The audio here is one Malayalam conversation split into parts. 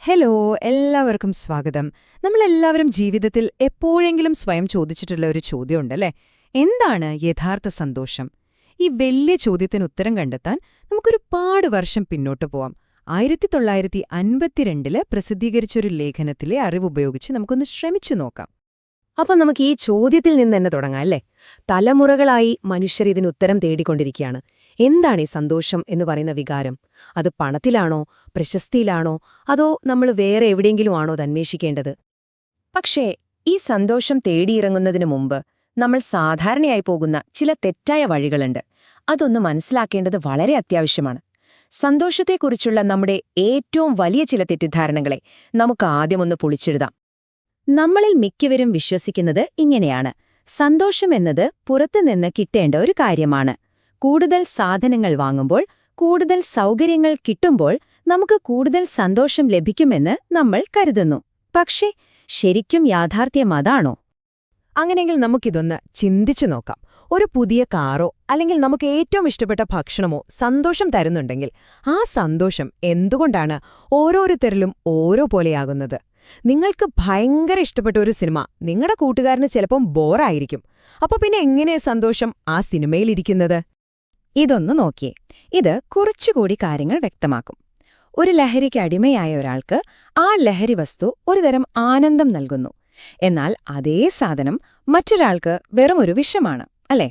ഹലോ, എല്ലാവർക്കും സ്വാഗതം. നമ്മളെല്ലാവരും ജീവിതത്തിൽ എപ്പോഴെങ്കിലും സ്വയം ചോദിച്ചിട്ടുള്ള ഒരു ചോദ്യമുണ്ടല്ലേ? എന്താണ് യഥാർത്ഥ സന്തോഷം? ഈ വലിയ ചോദ്യത്തിന് ഉത്തരം കണ്ടെത്താൻ നമുക്കൊരുപാട് വർഷം പിന്നോട്ട് പോവാം. 1952 പ്രസിദ്ധീകരിച്ചൊരു ലേഖനത്തിലെ അറിവുപയോഗിച്ച് നമുക്കൊന്ന് ശ്രമിച്ചു നോക്കാം. അപ്പൊ നമുക്ക് ഈ ചോദ്യത്തിൽ നിന്ന് തന്നെ തുടങ്ങാം അല്ലേ? തലമുറകളായി മനുഷ്യർ ഇതിന് ഉത്തരം തേടിക്കൊണ്ടിരിക്കുകയാണ്. എന്താണ് ഈ സന്തോഷം എന്ന് പറയുന്ന വികാരം? അത് പണത്തിലാണോ, പ്രശസ്തിയിലാണോ, അതോ നമ്മൾ വേറെ എവിടെയെങ്കിലും ആണോ അത് അന്വേഷിക്കേണ്ടത്? പക്ഷേ ഈ സന്തോഷം തേടിയിറങ്ങുന്നതിനു മുമ്പ് നമ്മൾ സാധാരണയായി പോകുന്ന ചില തെറ്റായ വഴികളുണ്ട്. അതൊന്ന് മനസ്സിലാക്കേണ്ടത് വളരെ അത്യാവശ്യമാണ്. സന്തോഷത്തെക്കുറിച്ചുള്ള നമ്മുടെ ഏറ്റവും വലിയ ചില തെറ്റിദ്ധാരണകളെ നമുക്ക് ആദ്യമൊന്ന് പൊളിച്ചെഴുതാം. നമ്മളിൽ മിക്കവരും വിശ്വസിക്കുന്നത് ഇങ്ങനെയാണ്: സന്തോഷമെന്നത് പുറത്തുനിന്ന് കിട്ടേണ്ട ഒരു കാര്യമാണ്. കൂടുതൽ സാധനങ്ങൾ വാങ്ങുമ്പോൾ, കൂടുതൽ സൗകര്യങ്ങൾ കിട്ടുമ്പോൾ നമുക്ക് കൂടുതൽ സന്തോഷം ലഭിക്കുമെന്ന് നമ്മൾ കരുതുന്നു. പക്ഷേ ശരിക്കും യാഥാർത്ഥ്യം അതാണോ? അങ്ങനെയെങ്കിൽ നമുക്കിതൊന്ന് ചിന്തിച്ചു നോക്കാം. ഒരു പുതിയ കാറോ അല്ലെങ്കിൽ നമുക്ക് ഏറ്റവും ഇഷ്ടപ്പെട്ട ഭക്ഷണമോ സന്തോഷം തരുന്നുണ്ടെങ്കിൽ ആ സന്തോഷം എന്തുകൊണ്ടാണ് ഓരോരുത്തരിലും ഓരോ പോലെയാകുന്നത്? നിങ്ങൾക്ക് ഭയങ്കര ഇഷ്ടപ്പെട്ട ഒരു സിനിമ നിങ്ങളുടെ കൂട്ടുകാരന് ചിലപ്പം ബോറായിരിക്കും. അപ്പൊ പിന്നെ എങ്ങനെയാ സന്തോഷം ആ സിനിമയിലിരിക്കുന്നത്? ഇതൊന്ന് നോക്കിയേ. ഇത് കുറച്ചുകൂടി കാര്യങ്ങൾ വ്യക്തമാക്കും. ഒരു ലഹരിക്ക് അടിമയായ ഒരാൾക്ക് ആ ലഹരി വസ്തു ഒരുതരം ആനന്ദം നൽകുന്നു. എന്നാൽ അതേ സാധനം മറ്റൊരാൾക്ക് വെറുമൊരു വിഷമാണ്, അല്ലേ?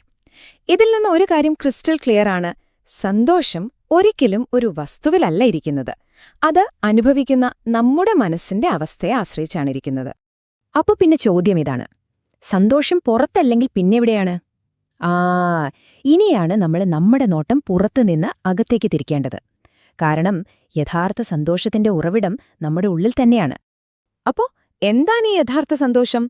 ഇതിൽ നിന്ന് ഒരു കാര്യം ക്രിസ്റ്റൽ ക്ലിയർ ആണ്: സന്തോഷം ഒരിക്കലും ഒരു വസ്തുവിലല്ല ഇരിക്കുന്നത്. അത് അനുഭവിക്കുന്ന നമ്മുടെ മനസ്സിന്റെ അവസ്ഥയെ ആശ്രയിച്ചാണിരിക്കുന്നത്. അപ്പൊ പിന്നെ ചോദ്യം ഇതാണ്: സന്തോഷം പുറത്തല്ലെങ്കിൽ പിന്നെവിടെയാണ്? ഇനിയാണ് നമ്മൾ നമ്മുടെ നോട്ടം പുറത്തുനിന്ന് അകത്തേക്ക് തിരിക്കേണ്ടത്. കാരണം യഥാർത്ഥ സന്തോഷത്തിന്റെ ഉറവിടം നമ്മുടെ ഉള്ളിൽ തന്നെയാണ്. അപ്പോ എന്താണ് ഈ യഥാർത്ഥ സന്തോഷം?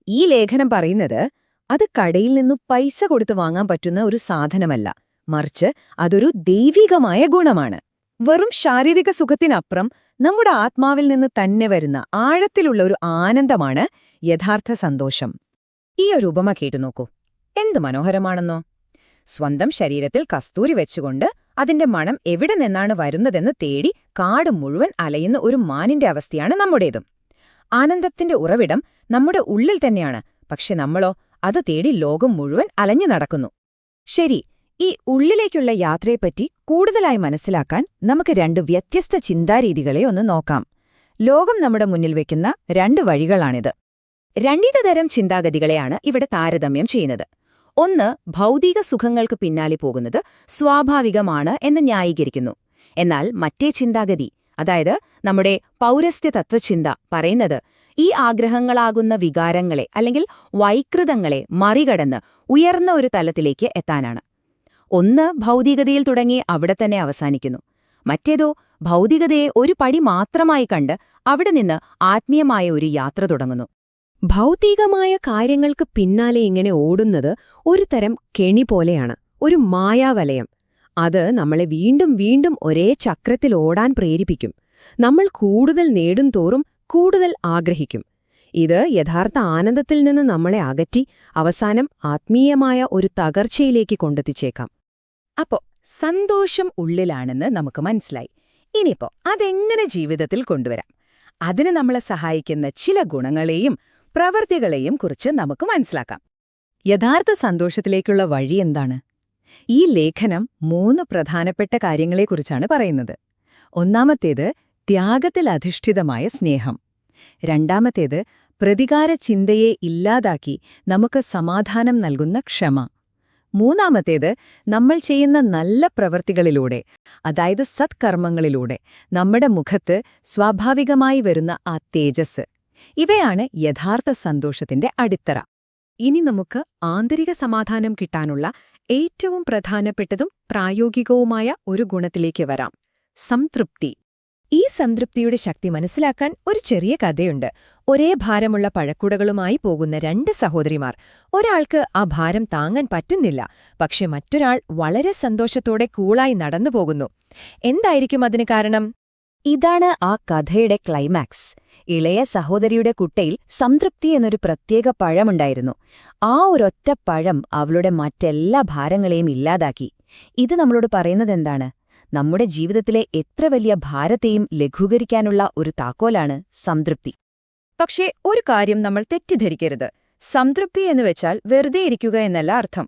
ഈ ലേഖനം പറയുന്നത് അത് കടയിൽ നിന്നു പൈസ കൊടുത്തു വാങ്ങാൻ പറ്റുന്ന ഒരു സാധനമല്ല, മറിച്ച് അതൊരു ദൈവികമായ ഗുണമാണ്. വെറും ശാരീരിക സുഖത്തിനപ്പുറം നമ്മുടെ ആത്മാവിൽ നിന്ന് തന്നെ വരുന്ന ആഴത്തിലുള്ള ഒരു ആനന്ദമാണ് യഥാർത്ഥ സന്തോഷം. ഈ ഒരു ഉപമ കേട്ടു നോക്കൂ. എന്തു മനോഹരമാണെന്നോ! സ്വന്തം ശരീരത്തിൽ കസ്തൂരി വെച്ചുകൊണ്ട് അതിന്റെ മണം എവിടെ നിന്നാണ് വരുന്നതെന്ന് തേടി കാട് മുഴുവൻ അലയുന്ന ഒരു മാനിന്റെ അവസ്ഥയാണ് നമ്മുടേതും. ആനന്ദത്തിന്റെ ഉറവിടം നമ്മുടെ ഉള്ളിൽ തന്നെയാണ്, പക്ഷെ നമ്മളോ അത് തേടി ലോകം മുഴുവൻ അലഞ്ഞു നടക്കുന്നു. ശരി, ഈ ഉള്ളിലേക്കുള്ള യാത്രയെപ്പറ്റി കൂടുതലായി മനസ്സിലാക്കാൻ നമുക്ക് രണ്ട് വ്യത്യസ്ത ചിന്താരീതികളെ ഒന്ന് നോക്കാം. ലോകം നമ്മുടെ മുന്നിൽ വെക്കുന്ന രണ്ട് വഴികളാണിത്. രണ്ടിത തരം ചിന്താഗതികളെയാണ് ഇവിടെ താരതമ്യം ചെയ്യുന്നത്. ഒന്ന്, ഭൗതിക സുഖങ്ങൾക്ക് പിന്നാലെ പോകുന്നത് സ്വാഭാവികമാണ് എന്ന് ന്യായീകരിക്കുന്നു. എന്നാൽ മറ്റേ ചിന്താഗതി, അതായത് നമ്മുടെ പൗരസ്ത്യ തത്വചിന്ത, പറയുന്നത് ഈ ആഗ്രഹങ്ങളാകുന്ന വികാരങ്ങളെ അല്ലെങ്കിൽ വൈകൃതങ്ങളെ മറികടന്ന് ഉയർന്ന ഒരു തലത്തിലേക്ക് എത്താനാണ്. ഒന്ന് ഭൗതികതയിൽ തുടങ്ങി അവിടെ തന്നെ അവസാനിക്കുന്നു. മറ്റേതോ ഭൗതികതയെ ഒരു പടി മാത്രമായി കണ്ട് അവിടെ നിന്ന് ആത്മീയമായ ഒരു യാത്ര തുടങ്ങുന്നു. ഭൗതികമായ കാര്യങ്ങൾക്ക് പിന്നാലെ ഇങ്ങനെ ഓടുന്നത് ഒരു തരം കെണി പോലെയാണ്, ഒരു മായാവലയം. അത് നമ്മളെ വീണ്ടും വീണ്ടും ഒരേ ചക്രത്തിൽ ഓടാൻ പ്രേരിപ്പിക്കും. നമ്മൾ കൂടുതൽ നേടും തോറും കൂടുതൽ ആഗ്രഹിക്കും. ഇത് യഥാർത്ഥ ആനന്ദത്തിൽ നിന്ന് നമ്മളെ അകറ്റി അവസാനം ആത്മീയമായ ഒരു തകർച്ചയിലേക്ക് കൊണ്ടെത്തിച്ചേക്കാം. അപ്പോ സന്തോഷം ഉള്ളിലാണെന്ന് നമുക്ക് മനസ്സിലായി. ഇനിയിപ്പോ അതെങ്ങനെ ജീവിതത്തിൽ കൊണ്ടുവരാം? അതിന് നമ്മളെ സഹായിക്കുന്ന ചില ഗുണങ്ങളെയും പ്രവൃത്തികളെയും കുറിച്ച് നമുക്ക് മനസ്സിലാക്കാം. യഥാർത്ഥ സന്തോഷത്തിലേക്കുള്ള വഴി എന്താണ്? ഈ ലേഖനം 3 പ്രധാനപ്പെട്ട കാര്യങ്ങളെക്കുറിച്ചാണ് പറയുന്നത്. ഒന്നാമത്തേത് ത്യാഗത്തിൽ അധിഷ്ഠിതമായ സ്നേഹം. രണ്ടാമത്തേത് പ്രതികാര ചിന്തയെ ഇല്ലാതാക്കി നമുക്ക് സമാധാനം നൽകുന്ന ക്ഷമ. മൂന്നാമത്തേത് നമ്മൾ ചെയ്യുന്ന നല്ല പ്രവൃത്തികളിലൂടെ, അതായത് സത്കർമ്മങ്ങളിലൂടെ നമ്മുടെ മുഖത്ത് സ്വാഭാവികമായി വരുന്ന ആ തേജസ്. ഇവയാണ് യഥാർത്ഥ സന്തോഷത്തിന്റെ അടിത്തറ. ഇനി നമുക്ക് ആന്തരിക സമാധാനം കിട്ടാനുള്ള ഏറ്റവും പ്രധാനപ്പെട്ടതും പ്രായോഗികവുമായ ഒരു ഗുണത്തിലേക്ക് വരാം: സംതൃപ്തി. ഈ സംതൃപ്തിയുടെ ശക്തി മനസ്സിലാക്കാൻ ഒരു ചെറിയ കഥയുണ്ട്. ഒരേ ഭാരമുള്ള പഴക്കുടകളുമായി പോകുന്ന 2 സഹോദരിമാർ. ഒരാൾക്ക് ആ ഭാരം താങ്ങാൻ പറ്റുന്നില്ല, പക്ഷെ മറ്റൊരാൾ വളരെ സന്തോഷത്തോടെ കൂളായി നടന്നു പോകുന്നു. എന്തായിരിക്കും അതിന് കാരണം? ഇതാണ് ആ കഥയുടെ ക്ലൈമാക്സ്. ഇളയ സഹോദരിയുടെ കുട്ടയിൽ സംതൃപ്തി എന്നൊരു പ്രത്യേക പഴമുണ്ടായിരുന്നു. ആ ഒരൊറ്റ പഴം അവളുടെ മറ്റെല്ലാ ഭാരങ്ങളെയും ഇല്ലാതാക്കി. ഇത് നമ്മളോട് പറയുന്നതെന്താണ്? നമ്മുടെ ജീവിതത്തിലെ എത്ര വലിയ ഭാരത്തെയും ലഘൂകരിക്കാനുള്ള ഒരു താക്കോലാണ് സംതൃപ്തി. പക്ഷേ ഒരു കാര്യം നമ്മൾ തെറ്റിദ്ധരിക്കരുത്. സംതൃപ്തി എന്നുവെച്ചാൽ വെറുതെ ഇരിക്കുക എന്നല്ല അർത്ഥം.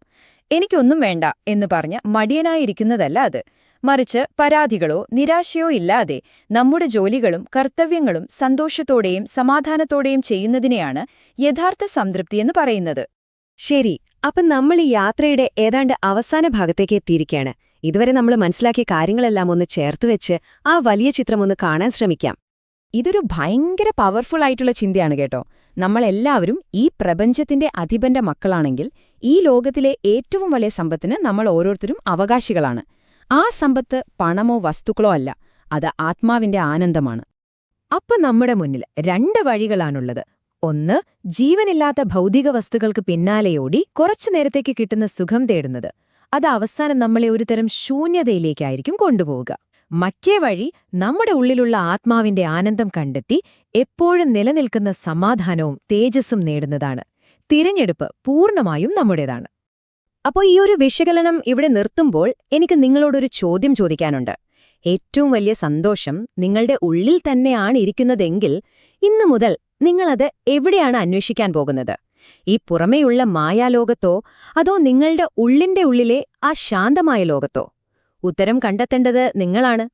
എനിക്കൊന്നും വേണ്ട എന്ന് പറഞ്ഞ് മടിയനായിരിക്കുന്നതല്ല അത്. മറിച്ച് പരാതികളോ നിരാശയോ ഇല്ലാതെ നമ്മുടെ ജോലികളും കർത്തവ്യങ്ങളും സന്തോഷത്തോടെയും സമാധാനത്തോടെയും ചെയ്യുന്നതിനെയാണ് യഥാർത്ഥ സംതൃപ്തിയെന്ന് പറയുന്നത്. ശരി, അപ്പം നമ്മൾ ഈ യാത്രയുടെ ഏതാണ്ട് അവസാന ഭാഗത്തേക്ക് എത്തിയിരിക്കുകയാണ്. ഇതുവരെ നമ്മൾ മനസ്സിലാക്കിയ കാര്യങ്ങളെല്ലാം ഒന്ന് ചേർത്തുവെച്ച് ആ വലിയ ചിത്രം ഒന്ന് കാണാൻ ശ്രമിക്കാം. ഇതൊരു ഭയങ്കര പവർഫുൾ ആയിട്ടുള്ള ചിന്തയാണ് കേട്ടോ. നമ്മളെല്ലാവരും ഈ പ്രപഞ്ചത്തിന്റെ അധിപന്റെ മക്കളാണെങ്കിൽ ഈ ലോകത്തിലെ ഏറ്റവും വലിയ സമ്പത്തിന് നമ്മൾ ഓരോരുത്തരും അവകാശികളാണ്. ആ സമ്പത്ത് പണമോ വസ്തുക്കളോ അല്ല, അത് ആത്മാവിന്റെ ആനന്ദമാണ്. അപ്പൊ നമ്മുടെ മുന്നിൽ 2 വഴികളാണുള്ളത്. ഒന്ന്, ജീവനില്ലാത്ത ഭൗതിക വസ്തുക്കൾക്ക് പിന്നാലെയോടി കുറച്ചു നേരത്തേക്ക് കിട്ടുന്ന സുഖം തേടുന്നത്. അത് അവസാനം നമ്മളെ ഒരുതരം ശൂന്യതയിലേക്കായിരിക്കും കൊണ്ടുപോവുക. മറ്റേ വഴി നമ്മുടെ ഉള്ളിലുള്ള ആത്മാവിന്റെ ആനന്ദം കണ്ടെത്തി എപ്പോഴും നിലനിൽക്കുന്ന സമാധാനവും തേജസ്സും നേടുന്നതാണ്. തിരഞ്ഞെടുപ്പ് പൂർണ്ണമായും നമ്മുടേതാണ്. അപ്പോൾ ഈ ഒരു വിശകലനം ഇവിടെ നിർത്തുമ്പോൾ എനിക്ക് നിങ്ങളോടൊരു ചോദ്യം ചോദിക്കാനുണ്ട്. ഏറ്റവും വലിയ സന്തോഷം നിങ്ങളുടെ ഉള്ളിൽ തന്നെയാണ് ഇരിക്കുന്നതെങ്കിൽ ഇന്നു മുതൽ നിങ്ങളത് എവിടെയാണ് അന്വേഷിക്കാൻ പോകുന്നത്? ഈ പുറമേയുള്ള മായാലോകത്തോ അതോ നിങ്ങളുടെ ഉള്ളിന്റെ ഉള്ളിലെ ആ ശാന്തമായ ലോകത്തോ? ഉത്തരം കണ്ടെത്തേണ്ടത് നിങ്ങളാണ്.